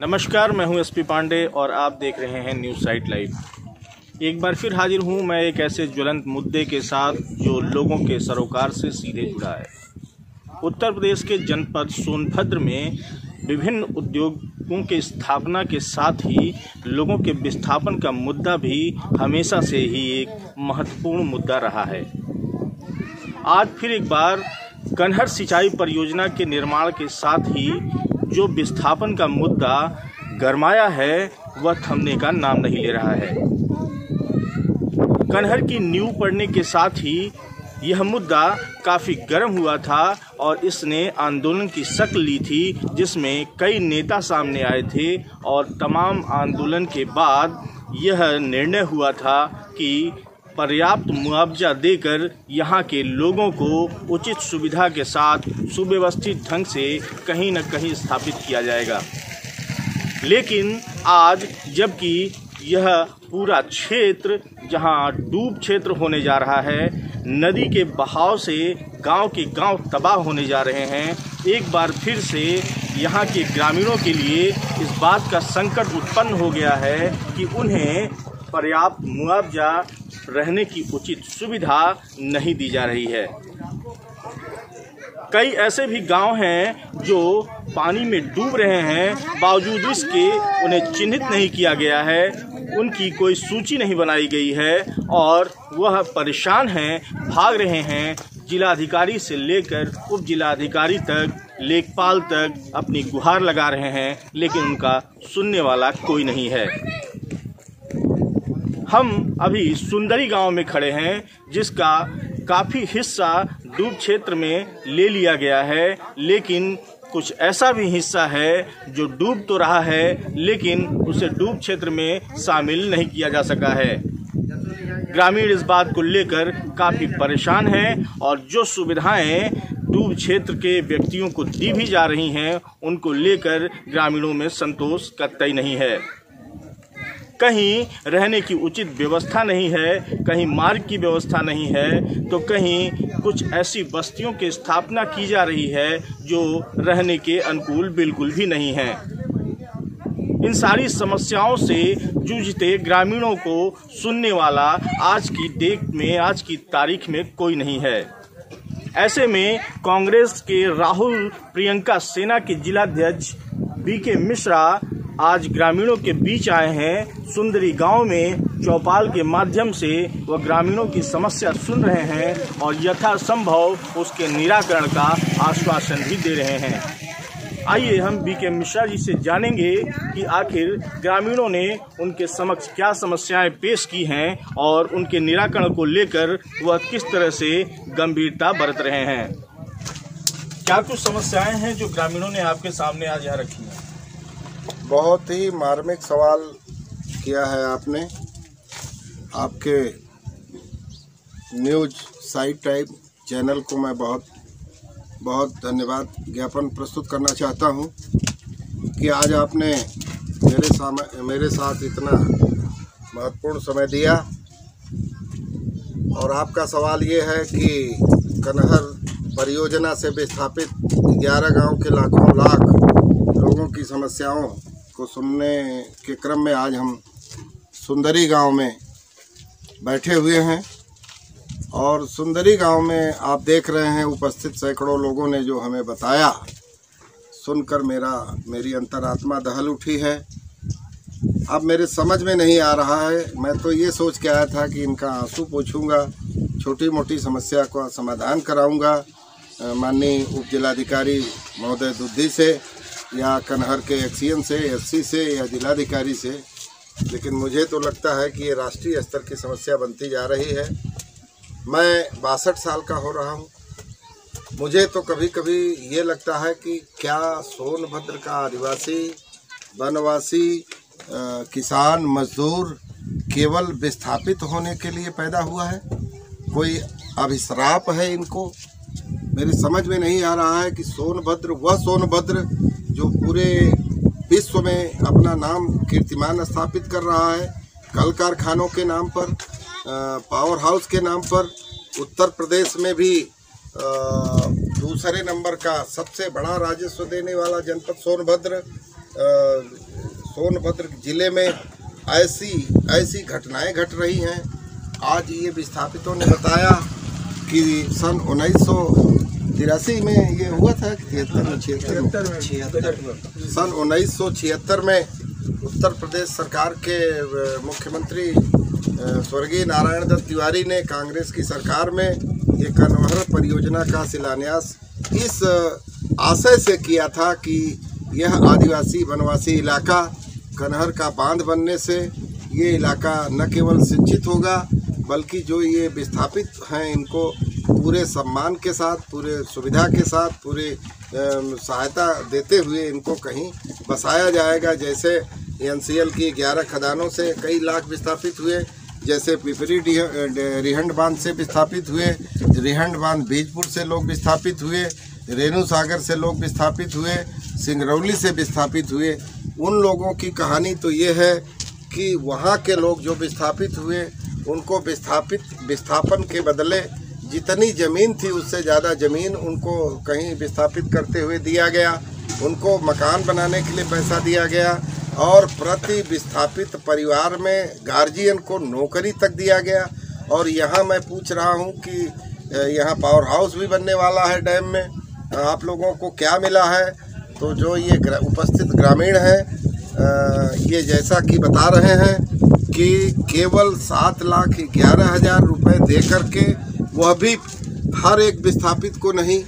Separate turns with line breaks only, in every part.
नमस्कार, मैं हूं एसपी पांडे और आप देख रहे हैं न्यूज़ साइट लाइव। एक बार फिर हाजिर हूं मैं एक ऐसे ज्वलंत मुद्दे के साथ जो लोगों के सरोकार से सीधे जुड़ा है। उत्तर प्रदेश के जनपद सोनभद्र में विभिन्न उद्योगों की स्थापना के साथ ही लोगों के विस्थापन का मुद्दा भी हमेशा से ही एक महत्वपूर्ण मुद्दा रहा है। आज फिर एक बार कनहर सिंचाई परियोजना के निर्माण के साथ ही जो विस्थापन का मुद्दा गरमाया है वह थमने का नाम नहीं ले रहा है। कनहर की नींव पड़ने के साथ ही यह मुद्दा काफ़ी गर्म हुआ था और इसने आंदोलन की शक्ल ली थी, जिसमें कई नेता सामने आए थे और तमाम आंदोलन के बाद यह निर्णय हुआ था कि पर्याप्त मुआवजा देकर यहाँ के लोगों को उचित सुविधा के साथ सुव्यवस्थित ढंग से कहीं न कहीं स्थापित किया जाएगा। लेकिन आज जबकि यह पूरा क्षेत्र जहाँ डूब क्षेत्र होने जा रहा है, नदी के बहाव से गांव के गांव तबाह होने जा रहे हैं, एक बार फिर से यहाँ के ग्रामीणों के लिए इस बात का संकट उत्पन्न हो गया है कि उन्हें पर्याप्त मुआवजा, रहने की उचित सुविधा नहीं दी जा रही है। कई ऐसे भी गांव हैं जो पानी में डूब रहे हैं, बावजूद इसके उन्हें चिन्हित नहीं किया गया है, उनकी कोई सूची नहीं बनाई गई है और वह परेशान हैं, भाग रहे हैं। जिलाधिकारी से लेकर उप जिलाधिकारी तक, लेखपाल तक अपनी गुहार लगा रहे हैं, लेकिन उनका सुनने वाला कोई नहीं है। हम अभी सुंदरी गांव में खड़े हैं, जिसका काफ़ी हिस्सा डूब क्षेत्र में ले लिया गया है, लेकिन कुछ ऐसा भी हिस्सा है जो डूब तो रहा है लेकिन उसे डूब क्षेत्र में शामिल नहीं किया जा सका है। ग्रामीण इस बात को लेकर काफ़ी परेशान हैं और जो सुविधाएं डूब क्षेत्र के व्यक्तियों को दी भी जा रही हैं, उनको लेकर ग्रामीणों में संतोष कतई नहीं है। कहीं रहने की उचित व्यवस्था नहीं है, कहीं मार्ग की व्यवस्था नहीं है, तो कहीं कुछ ऐसी बस्तियों की स्थापना की जा रही है जो रहने के अनुकूल बिल्कुल भी नहीं है। इन सारी समस्याओं से जूझते ग्रामीणों को सुनने वाला आज की डेट में, आज की तारीख में कोई नहीं है। ऐसे में कांग्रेस के राहुल प्रियंका सेना के जिलाध्यक्ष बीके मिश्रा आज ग्रामीणों के बीच आए हैं। सुंदरी गांव में चौपाल के माध्यम से वह ग्रामीणों की समस्या सुन रहे हैं और यथासंभव उसके निराकरण का आश्वासन भी दे रहे हैं। आइए हम बीके मिश्रा जी से जानेंगे कि आखिर ग्रामीणों ने उनके समक्ष क्या समस्याएं पेश की हैं और उनके निराकरण को लेकर वह किस तरह से गंभीरता बरत रहे हैं। क्या कुछ समस्याएं हैं जो ग्रामीणों ने आपके सामने आज यहाँ रखी हैं?
बहुत ही मार्मिक सवाल किया है आपने। आपके न्यूज़ साइट टाइप चैनल को मैं बहुत बहुत धन्यवाद ज्ञापन प्रस्तुत करना चाहता हूं कि आज आपने मेरे साथ इतना महत्वपूर्ण समय दिया। और आपका सवाल ये है कि कनहर परियोजना से विस्थापित 11 गांव के लाखों लाख लोगों की समस्याओं को सुनने के क्रम में आज हम सुंदरी गांव में बैठे हुए हैं। और सुंदरी गांव में आप देख रहे हैं उपस्थित सैकड़ों लोगों ने जो हमें बताया, सुनकर मेरी अंतरात्मा दहल उठी है। अब मेरे समझ में नहीं आ रहा है। मैं तो ये सोच के आया था कि इनका आंसू पोंछूंगा, छोटी मोटी समस्या का समाधान कराऊंगा माननीय उप जिलाधिकारी महोदय दुद्धी से या कनहर के एक्सीएम से, एससी से या जिलाधिकारी से, लेकिन मुझे तो लगता है कि ये राष्ट्रीय स्तर की समस्या बनती जा रही है। मैं 62 साल का हो रहा हूँ। मुझे तो कभी कभी ये लगता है कि क्या सोनभद्र का आदिवासी, वनवासी, किसान, मजदूर केवल विस्थापित होने के लिए पैदा हुआ है? कोई अभिश्राप है इनको? मेरी समझ में नहीं आ रहा है कि सोनभद्र, वह सोनभद्र जो पूरे विश्व में अपना नाम कीर्तिमान स्थापित कर रहा है, कल कारखानों के नाम पर, पावर हाउस के नाम पर, उत्तर प्रदेश में भी दूसरे नंबर का सबसे बड़ा राजस्व देने वाला जनपद सोनभद्र, सोनभद्र जिले में ऐसी घटनाएं घट रही हैं। आज ये विस्थापितों ने बताया कि सन 1983 में ये हुआ था, 76 सन 1976 में उत्तर प्रदेश सरकार के मुख्यमंत्री स्वर्गीय नारायण दत्त तिवारी ने कांग्रेस की सरकार में ये कनहर परियोजना का शिलान्यास इस आशय से किया था कि यह आदिवासी वनवासी इलाका कनहर का बांध बनने से ये इलाका न केवल सिंचित होगा बल्कि जो ये विस्थापित हैं इनको पूरे सम्मान के साथ, पूरे सुविधा के साथ, पूरे सहायता देते हुए इनको कहीं बसाया जाएगा। जैसे NCL की 11 खदानों से कई लाख विस्थापित हुए, जैसे पिपरी रिहंड बांध से विस्थापित हुए, रिहंड बांध बीजपुर से लोग विस्थापित हुए, रेणु सागर से लोग विस्थापित हुए, सिंगरौली से विस्थापित हुए। उन लोगों की कहानी तो ये है कि वहाँ के लोग जो विस्थापित हुए उनको विस्थापन के बदले जितनी ज़मीन थी उससे ज़्यादा ज़मीन उनको कहीं विस्थापित करते हुए दिया गया, उनको मकान बनाने के लिए पैसा दिया गया और प्रति विस्थापित परिवार में गार्जियन को नौकरी तक दिया गया। और यहाँ मैं पूछ रहा हूँ कि यहाँ पावर हाउस भी बनने वाला है डैम में, आप लोगों को क्या मिला है? तो जो ये उपस्थित ग्रामीण हैं ये जैसा कि बता रहे हैं कि केवल 7,11,000 रुपये दे करके, वह भी हर एक विस्थापित को नहीं,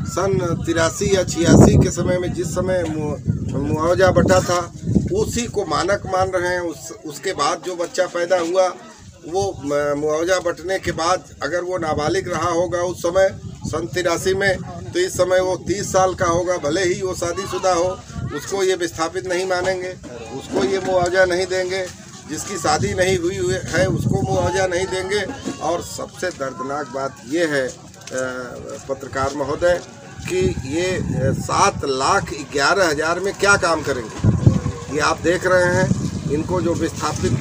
सन 83 या 86 के समय में जिस समय मुआवजा बटा था उसी को मानक मान रहे हैं। उसके बाद जो बच्चा पैदा हुआ वो मुआवजा बटने के बाद अगर वो नाबालिग रहा होगा उस समय सन 83 में, तो इस समय वो 30 साल का होगा, भले ही वो शादीशुदा हो, उसको ये विस्थापित नहीं मानेंगे, उसको ये मुआवजा नहीं देंगे। जिसकी शादी नहीं हुई है उसको मुआवजा नहीं देंगे। और सबसे दर्दनाक बात ये है पत्रकार महोदय कि ये 7,11,000 में क्या काम करेंगे? ये आप देख रहे हैं, इनको जो विस्थापित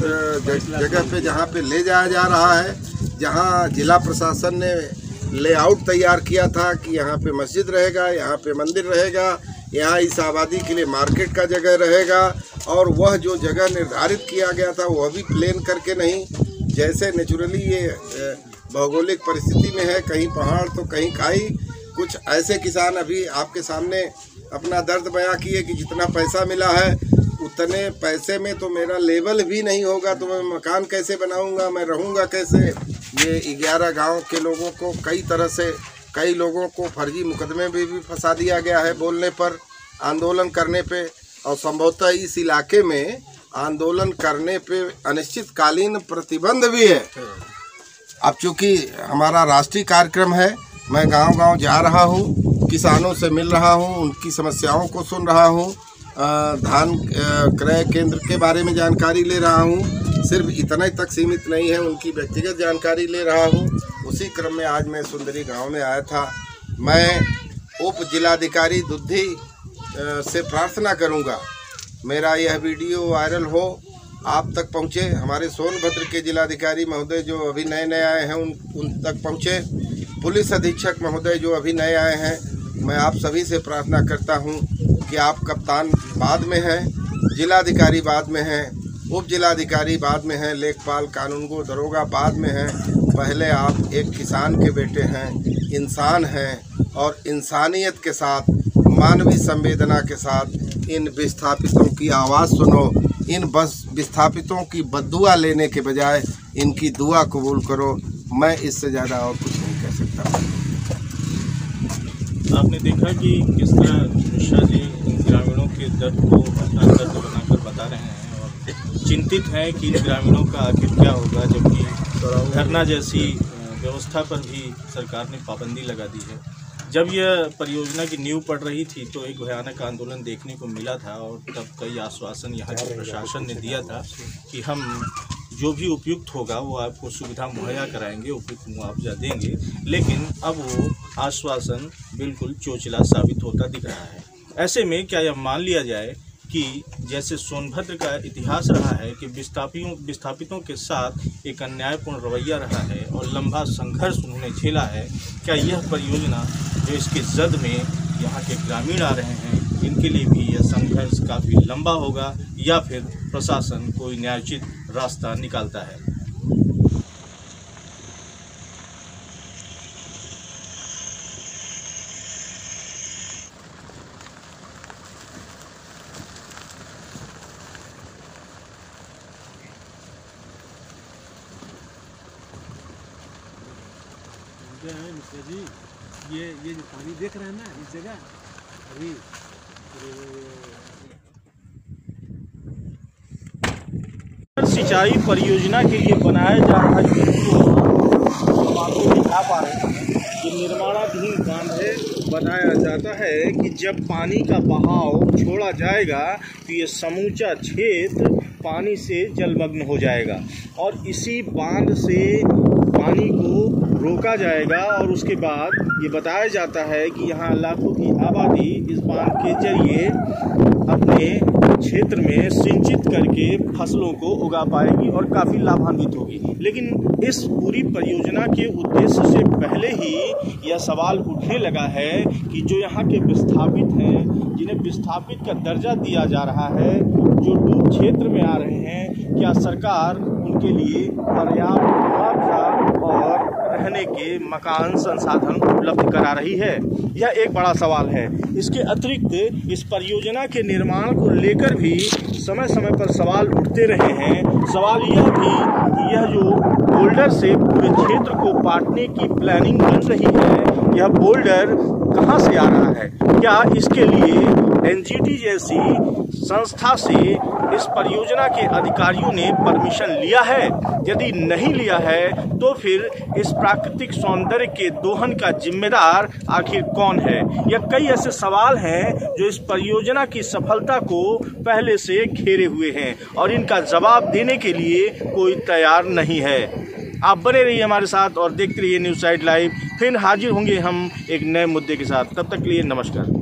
जगह पे जहाँ पे ले जाया जा रहा है, जहाँ जिला प्रशासन ने लेआउट तैयार किया था कि यहाँ पे मस्जिद रहेगा, यहाँ पे मंदिर रहेगा, यहाँ इस आबादी के लिए मार्केट का जगह रहेगा, और वह जो जगह निर्धारित किया गया था वह भी प्लेन करके नहीं, जैसे नेचुरली ये भौगोलिक परिस्थिति में है, कहीं पहाड़ तो कहीं खाई। कुछ ऐसे किसान अभी आपके सामने अपना दर्द बयां किए कि जितना पैसा मिला है उतने पैसे में तो मेरा लेवल भी नहीं होगा, तो मैं मकान कैसे बनाऊंगा, मैं रहूंगा कैसे। ये 11 गांव के लोगों को कई तरह से, कई लोगों को फर्जी मुकदमे में भी फंसा दिया गया है बोलने पर, आंदोलन करने पे, और संभवतः इस इलाके में आंदोलन करने पे अनिश्चितकालीन प्रतिबंध भी है। अब चूँकि हमारा राष्ट्रीय कार्यक्रम है, मैं गांव-गांव जा रहा हूं, किसानों से मिल रहा हूं, उनकी समस्याओं को सुन रहा हूं, धान क्रय केंद्र के बारे में जानकारी ले रहा हूं। सिर्फ इतना ही तक सीमित नहीं है, उनकी व्यक्तिगत जानकारी ले रहा हूं। उसी क्रम में आज मैं सुंदरी गांव में आया था। मैं उप जिलाधिकारी दुद्धी से प्रार्थना करूंगा मेरा यह वीडियो वायरल हो, आप तक पहुंचे, हमारे सोनभद्र के जिलाधिकारी महोदय जो अभी नए नए आए हैं उन तक पहुंचे, पुलिस अधीक्षक महोदय जो अभी नए आए हैं। मैं आप सभी से प्रार्थना करता हूं कि आप कप्तान बाद में हैं, जिलाधिकारी बाद में हैं, उप जिलाधिकारी बाद में हैं, लेखपाल कानूनगो दरोगा बाद में हैं। पहले आप एक किसान के बेटे हैं, इंसान हैं, और इंसानियत के साथ, मानवीय संवेदना के साथ इन विस्थापितों की आवाज़ सुनो। इन विस्थापितों की बद्दुआ लेने के बजाय इनकी दुआ कबूल करो। मैं इससे ज़्यादा और कुछ नहीं कह सकता।
आपने देखा कि किस तरह मिश्रा जी ग्रामीणों के दर्द को अपना दर्द बनाकर बता रहे हैं और चिंतित हैं कि इन ग्रामीणों का आखिर क्या होगा, जबकि धरना जैसी व्यवस्था पर भी सरकार ने पाबंदी लगा दी है। जब यह परियोजना की नींव पड़ रही थी तो एक भयानक आंदोलन देखने को मिला था, और तब कई आश्वासन यहाँ के प्रशासन ने दिया था कि हम जो भी उपयुक्त होगा वो आपको सुविधा मुहैया कराएंगे, उपयुक्त मुआवजा देंगे। लेकिन अब वो आश्वासन बिल्कुल चोचला साबित होता दिख रहा है। ऐसे में क्या यह मान लिया जाए कि जैसे सोनभद्र का इतिहास रहा है कि विस्थापितों के साथ एक अन्यायपूर्ण रवैया रहा है और लंबा संघर्ष उन्होंने झेला है, क्या यह परियोजना जो इसके जद में यहाँ के ग्रामीण आ रहे हैं इनके लिए भी यह संघर्ष काफ़ी लंबा होगा या फिर प्रशासन कोई न्यायोचित रास्ता निकालता है।
मिश्रा जी, ये जो पानी देख रहे हैं ना इस जगह अभी
सिंचाई परियोजना के लिए बनाया जा रहा है, जो आपको दिखा पा रहे हैं, ये निर्माणाधीन बांध है। बताया जाता है कि जब पानी का बहाव छोड़ा जाएगा तो ये समूचा क्षेत्र पानी से जलमग्न हो जाएगा और इसी बांध से पानी को रोका जाएगा और उसके बाद ये बताया जाता है कि यहाँ लाखों की आबादी इस बांध के जरिए अपने क्षेत्र में सिंचित करके फसलों को उगा पाएगी और काफ़ी लाभान्वित होगी। लेकिन इस पूरी परियोजना के उद्देश्य से पहले ही यह सवाल उठने लगा है कि जो यहाँ के विस्थापित हैं, जिन्हें विस्थापित का दर्जा दिया जा रहा है, जो डूब क्षेत्र में आ रहे हैं, क्या सरकार उनके लिए पर्याप्त मुआवजा और रहने के मकान संसाधन उपलब्ध करा रही है? यह एक बड़ा सवाल है। इसके अतिरिक्त इस परियोजना के निर्माण को लेकर भी समय समय पर सवाल उठते रहे हैं। सवाल यह भी कि यह जो बोल्डर से पूरे क्षेत्र को पाटने की प्लानिंग बन रही है, यह बोल्डर कहां से आ रहा है? क्या इसके लिए एनजीटी जैसी संस्था से इस परियोजना के अधिकारियों ने परमिशन लिया है? यदि नहीं लिया है तो फिर इस प्राकृतिक सौंदर्य के दोहन का जिम्मेदार आखिर कौन है? यह कई ऐसे सवाल हैं जो इस परियोजना की सफलता को पहले से घेरे हुए हैं और इनका जवाब देने के लिए कोई तैयार नहीं है। आप बने रहिए हमारे साथ और देखते रहिए न्यूज़ साइड लाइव। फिर हाजिर होंगे हम एक नए मुद्दे के साथ। तब तक के लिए नमस्कार।